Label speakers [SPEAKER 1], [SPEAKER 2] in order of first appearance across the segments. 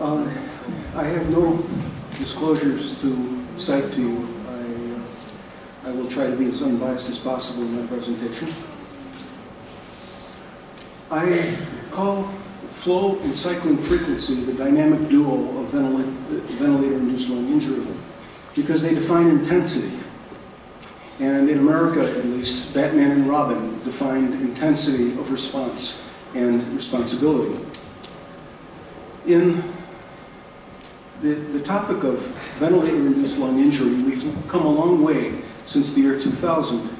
[SPEAKER 1] I have no disclosures to cite to you. I will try to be as unbiased as possible in my presentation. I call flow and cycling frequency the dynamic duo of ventilator-induced lung injury because they define intensity. And in America, at least, Batman and Robin defined intensity of response and responsibility. In the topic of ventilator-induced lung injury, we've come a long way since the year 2000.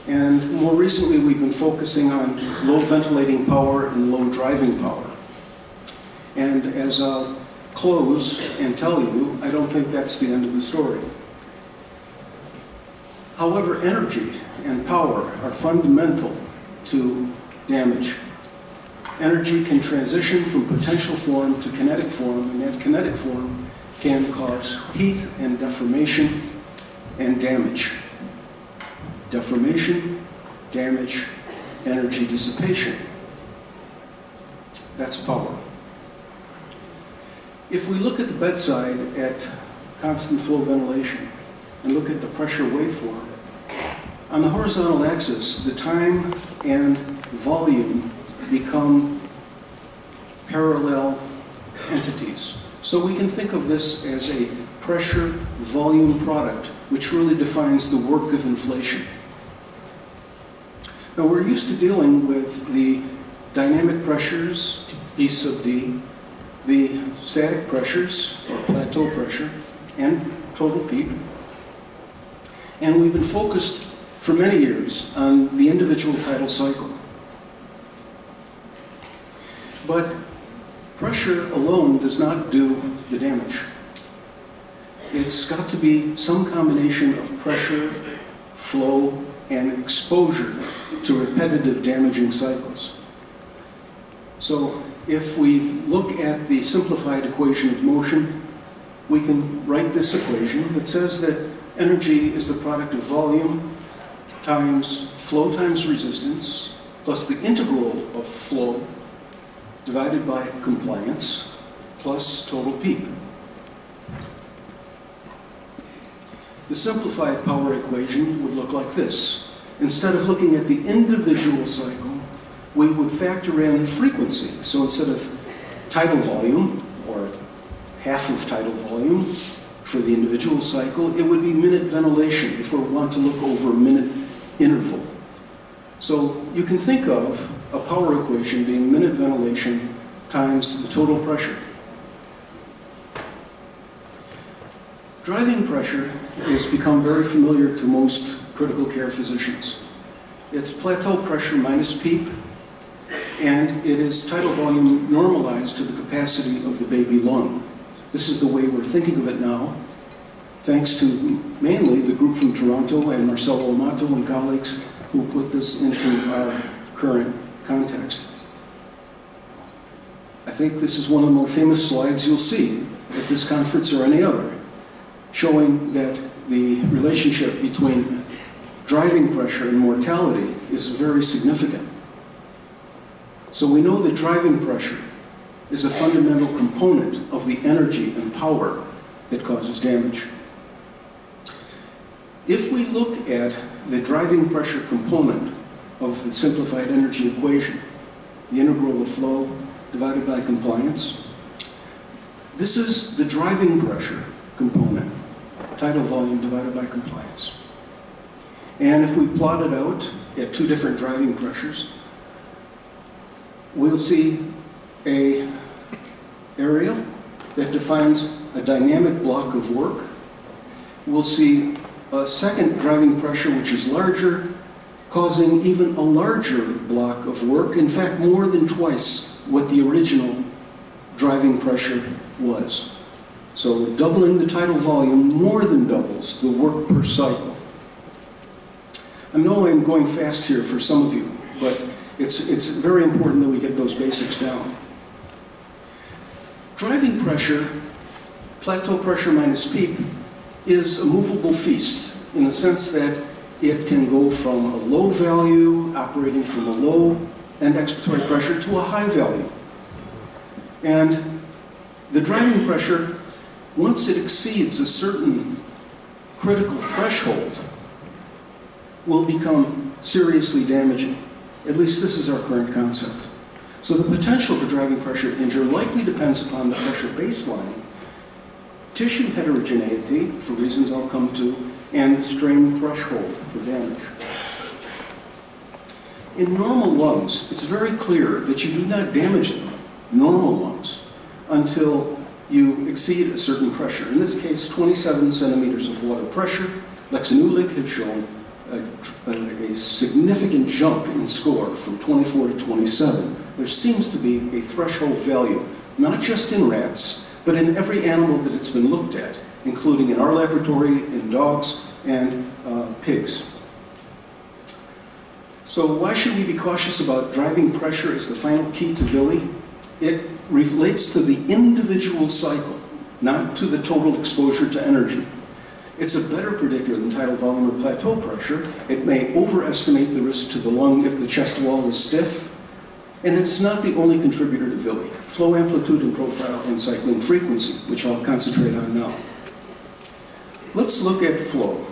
[SPEAKER 1] And more recently, we've been focusing on low ventilating power and low driving power. And as I'll close and tell you, I don't think that's the end of the story. However, energy and power are fundamental to damage. Energy can transition from potential form to kinetic form, and that kinetic form can cause heat and deformation and damage. Deformation, damage, energy dissipation. That's power. If we look at the bedside at constant flow ventilation and look at the pressure waveform, on the horizontal axis, the time and volume become parallel entities. So we can think of this as a pressure-volume product, which really defines the work of inflation. Now, we're used to dealing with the dynamic pressures, E sub D, the static pressures, or plateau pressure, and total peak. And we've been focused for many years on the individual tidal cycle. But pressure alone does not do the damage. It's got to be some combination of pressure, flow, and exposure to repetitive damaging cycles. So if we look at the simplified equation of motion, we can write this equation that says that energy is the product of volume times flow times resistance plus the integral of flow divided by compliance plus total peak. The simplified power equation would look like this. Instead of looking at the individual cycle, we would factor in frequency. So instead of tidal volume, or half of tidal volume for the individual cycle, it would be minute ventilation if we want to look over a minute interval. So you can think of a power equation being minute ventilation times the total pressure. Driving pressure has become very familiar to most critical care physicians. It's plateau pressure minus peak, and it is tidal volume normalized to the capacity of the baby lung. This is the way we're thinking of it now, thanks to mainly the group from Toronto and Marcelo Amato and colleagues who put this into our current context. I think this is one of the more famous slides you'll see at this conference or any other, showing that the relationship between driving pressure and mortality is very significant. So we know that driving pressure is a fundamental component of the energy and power that causes damage. If we look at the driving pressure component of the simplified energy equation, the integral of flow divided by compliance, this is the driving pressure component, tidal volume divided by compliance. And if we plot it out at two different driving pressures, we'll see an area that defines a dynamic block of work. We'll see a second driving pressure which is larger, causing even a larger block of work, in fact more than twice what the original driving pressure was. So doubling the tidal volume more than doubles the work per cycle. I know I'm going fast here for some of you, but it's very important that we get those basics down. Driving pressure, plateau pressure minus peak, is a movable feast in the sense that it can go from a low value, operating from a low end expiratory pressure, to a high value. And The driving pressure, once it exceeds a certain critical threshold, will become seriously damaging. At least this is our current concept. So the potential for driving pressure injury likely depends upon the pressure baseline, tissue heterogeneity, for reasons I'll come to, and strain threshold for damage. In normal lungs, it's very clear that you do not damage them, normal lungs, until you exceed a certain pressure. In this case, 27 centimeters of water pressure. Lexanulic have shown a significant jump in score from 24 to 27. There seems to be a threshold value, not just in rats, but in every animal that it's been looked at, including in our laboratory, in dogs, and pigs. So why should we be cautious about driving pressure as the final key to VILI? It relates to the individual cycle, not to the total exposure to energy. It's a better predictor than tidal volume or plateau pressure. It may overestimate the risk to the lung if the chest wall is stiff. And it's not the only contributor to VILI. Flow amplitude and profile and cycling frequency, which I'll concentrate on now. Let's look at flow.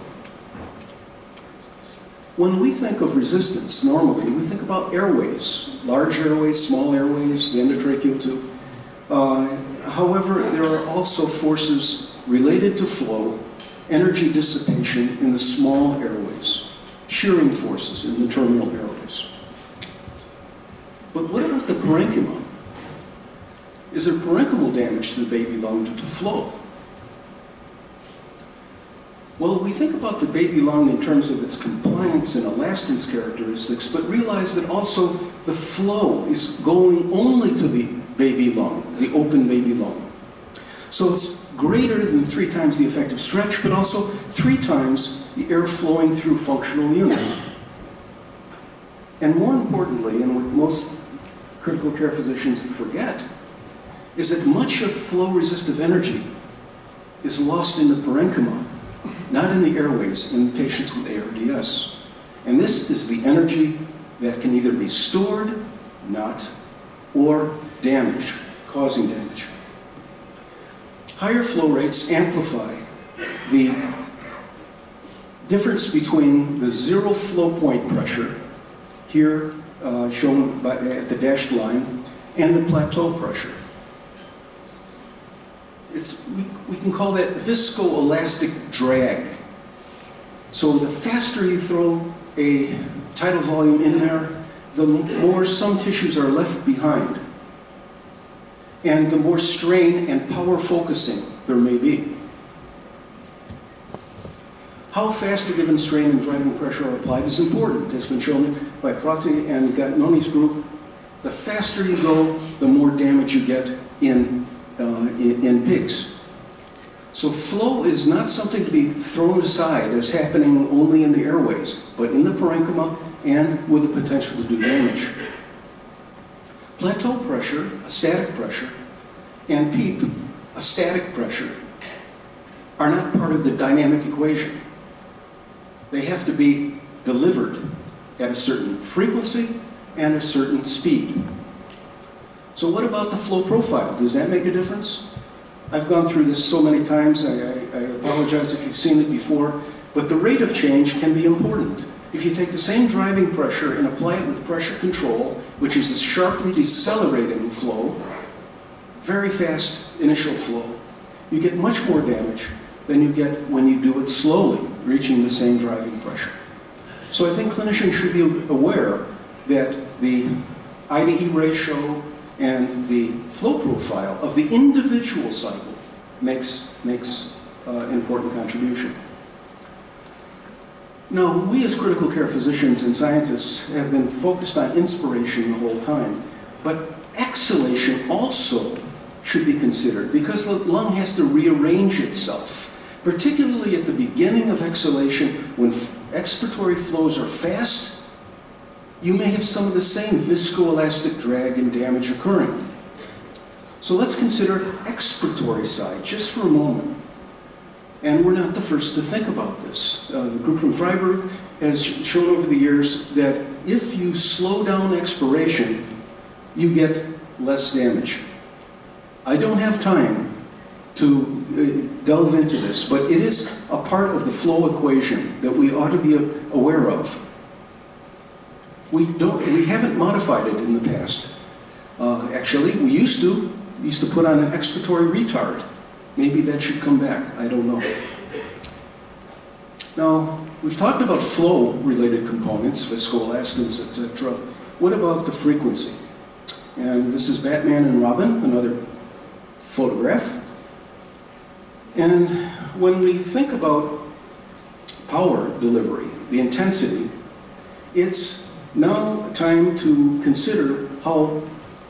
[SPEAKER 1] When we think of resistance, normally, we think about airways, large airways, small airways, the endotracheal tube. However, there are also forces related to flow, energy dissipation in the small airways, shearing forces in the terminal airways. But what about the parenchyma? Is there parenchymal damage to the baby lung due to flow? Well, we think about the baby lung in terms of its compliance and elastance characteristics, but realize that also the flow is going only to the baby lung, the open baby lung. So it's greater than 3 times the effective stretch, but also 3 times the air flowing through functional units. And more importantly, and what most critical care physicians forget, is that much of flow-resistive energy is lost in the parenchyma, not in the airways in patients with ARDS. And this is the energy that can either be stored, not, or damaged, causing damage. Higher flow rates amplify the difference between the zero flow point pressure, here shown at the dashed line, and the plateau pressure. We can call that viscoelastic drag. So the faster you throw a tidal volume in there, the more some tissues are left behind, and the more strain and power focusing there may be. How fast a given strain and driving pressure are applied is important. It's been shown by Prati and Gattinoni's group. The faster you go, the more damage you get in pigs. So flow is not something to be thrown aside as happening only in the airways, but in the parenchyma and with the potential to do damage. Plateau pressure, a static pressure, and PEEP, a static pressure, are not part of the dynamic equation. They have to be delivered at a certain frequency and a certain speed. So what about the flow profile? Does that make a difference? I've gone through this so many times, I apologize if you've seen it before, but the rate of change can be important. If you take the same driving pressure and apply it with pressure control, which is a sharply decelerating flow, very fast initial flow, you get much more damage than you get when you do it slowly, reaching the same driving pressure. So I think clinicians should be aware that the IDE ratio and the flow profile of the individual cycle makes an important contribution. Now, we as critical care physicians and scientists have been focused on inspiration the whole time, but exhalation also should be considered because the lung has to rearrange itself, particularly at the beginning of exhalation when expiratory flows are fast. You may have some of the same viscoelastic drag and damage occurring. So let's consider expiratory side just for a moment. And we're not the first to think about this. The group from Freiburg has shown over the years that if you slow down expiration, you get less damage. I don't have time to delve into this, but it is a part of the flow equation that we ought to be aware of. We haven't modified it in the past. Actually, we used to put on an expiratory retard. Maybe that should come back, I don't know. Now, we've talked about flow-related components, viscoelastance, etc. What about the frequency? And this is Batman and Robin, another photograph. And when we think about power delivery, the intensity, it's now time to consider how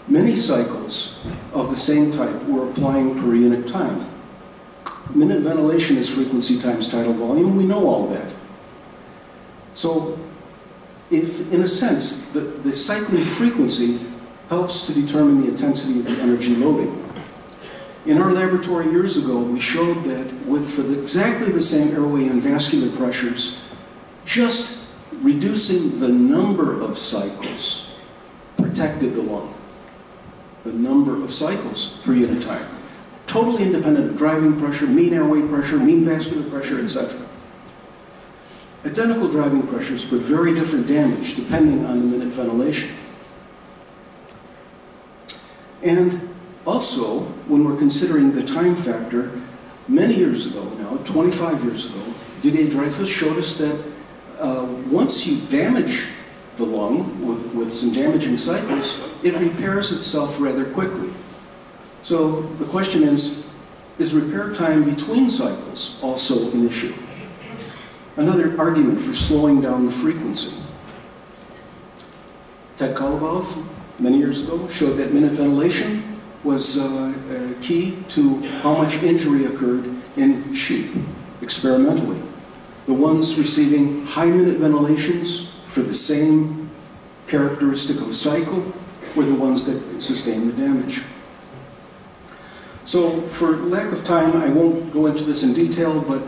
[SPEAKER 1] many cycles of the same type we're applying per unit time. Minute ventilation is frequency times tidal volume. We know all that. So, if, in a sense, the cycling frequency helps to determine the intensity of the energy loading. In our laboratory years ago, we showed that for exactly the same airway and vascular pressures, just reducing the number of cycles protected the lung. The number of cycles per unit time. Totally independent of driving pressure, mean airway pressure, mean vascular pressure, etc. Identical driving pressures, but very different damage depending on the minute ventilation. And also, when we're considering the time factor, many years ago now, 25 years ago, Didier Dreyfus showed us that once you damage the lung with some damaging cycles, it repairs itself rather quickly. So the question is repair time between cycles also an issue? Another argument for slowing down the frequency. Ted Kolobov, many years ago, showed that minute ventilation was key to how much injury occurred in sheep, experimentally. The ones receiving high minute ventilations for the same characteristic of cycle were the ones that sustained the damage. So, for lack of time, I won't go into this in detail, but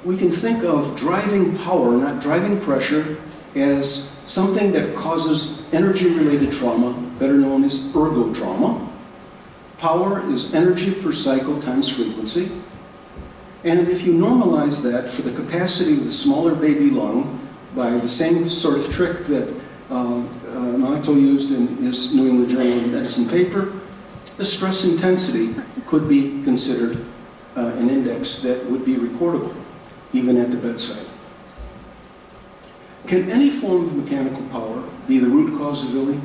[SPEAKER 1] we can think of driving power, not driving pressure, as something that causes energy-related trauma, better known as ergotrauma. Power is energy per cycle times frequency. And if you normalize that for the capacity of the smaller baby lung by the same sort of trick that Nato used in his New England Journal of Medicine paper, the stress intensity could be considered an index that would be recordable, even at the bedside. Can any form of mechanical power be the root cause of VILI?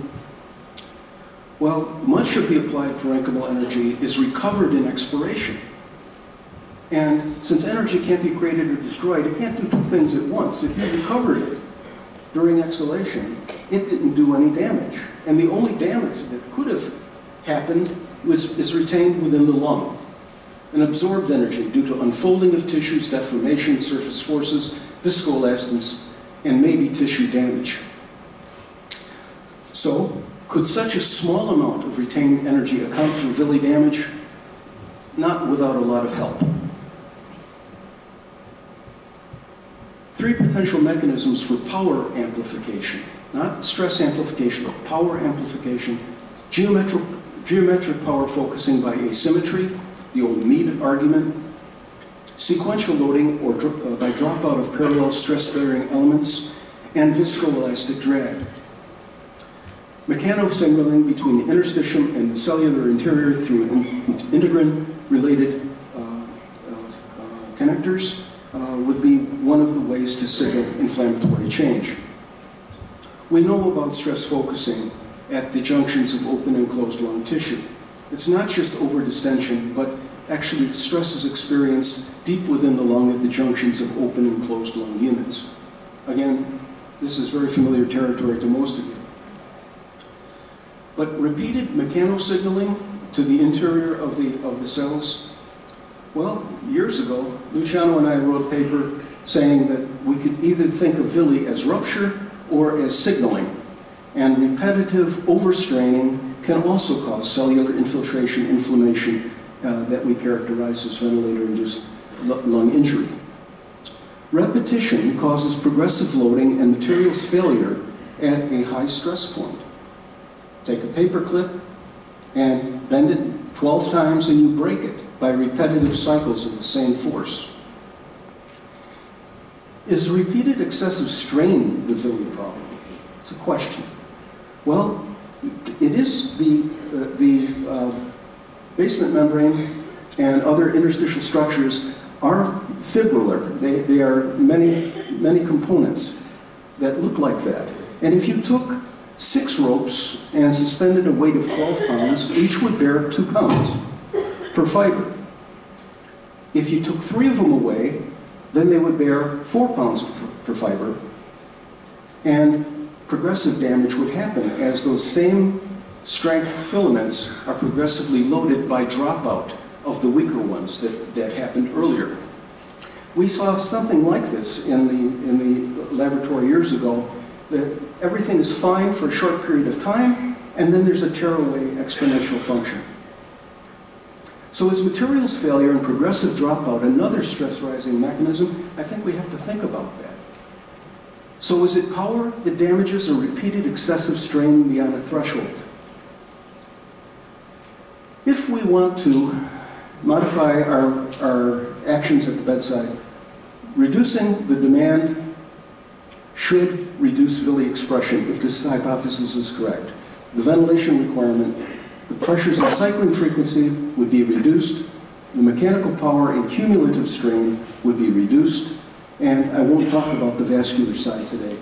[SPEAKER 1] Well, much of the applied parenchymal energy is recovered in expiration. And since energy can't be created or destroyed, it can't do two things at once. If you recovered it during exhalation, it didn't do any damage. And the only damage that could have happened is retained within the lung. An absorbed energy due to unfolding of tissues, deformation, surface forces, viscoelastance, and maybe tissue damage. So, could such a small amount of retained energy account for VILI damage? Not without a lot of help. Three potential mechanisms for power amplification, not stress amplification, but power amplification. Geometric power focusing by asymmetry, the old Meade argument. Sequential loading or by dropout of parallel stress-bearing elements, and viscoelastic drag. Mechanosignaling between the interstitium and the cellular interior through integrin-related connectors would be one of the ways to signal inflammatory change. We know about stress focusing at the junctions of open and closed lung tissue. It's not just over-distension, but actually stress is experienced deep within the lung at the junctions of open and closed lung units. Again, this is very familiar territory to most of you. But repeated mechanosignaling to the interior of the cells, well, years ago, Luciano and I wrote a paper saying that we could either think of VILI as rupture or as signaling. And repetitive overstraining can also cause cellular infiltration, inflammation that we characterize as ventilator-induced lung injury. Repetition causes progressive loading and materials failure at a high stress point. Take a paper clip and bend it, 12 times and you break it by repetitive cycles of the same force. Is repeated excessive strain the Vili problem? It's a question. Well, it is the basement membrane and other interstitial structures are fibrillar. They are many components that look like that. And if you took 6 ropes and suspended a weight of 12 pounds, each would bear 2 pounds per fiber. If you took 3 of them away, then they would bear 4 pounds per fiber, and progressive damage would happen as those same strength filaments are progressively loaded by dropout of the weaker ones that happened earlier. We saw something like this in the laboratory years ago, that everything is fine for a short period of time, and then there's a tearaway exponential function. So is materials failure and progressive dropout another stress-rising mechanism? I think we have to think about that. So is it power that damages or repeated excessive strain beyond a threshold? If we want to modify our actions at the bedside, reducing the demand should reduce Vili expression if this hypothesis is correct. The ventilation requirement, the pressures and cycling frequency would be reduced, the mechanical power and cumulative strain would be reduced, and I won't talk about the vascular side today.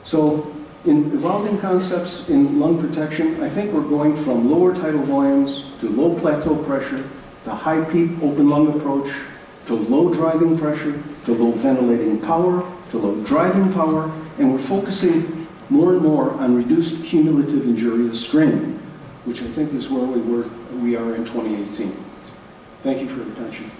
[SPEAKER 1] So in evolving concepts in lung protection, I think we're going from lower tidal volumes to low plateau pressure, to high peak open lung approach, to low driving pressure, to low ventilating power, to low driving power, and we're focusing more and more on reduced cumulative injurious strain, which I think is where we are in 2018. Thank you for your attention.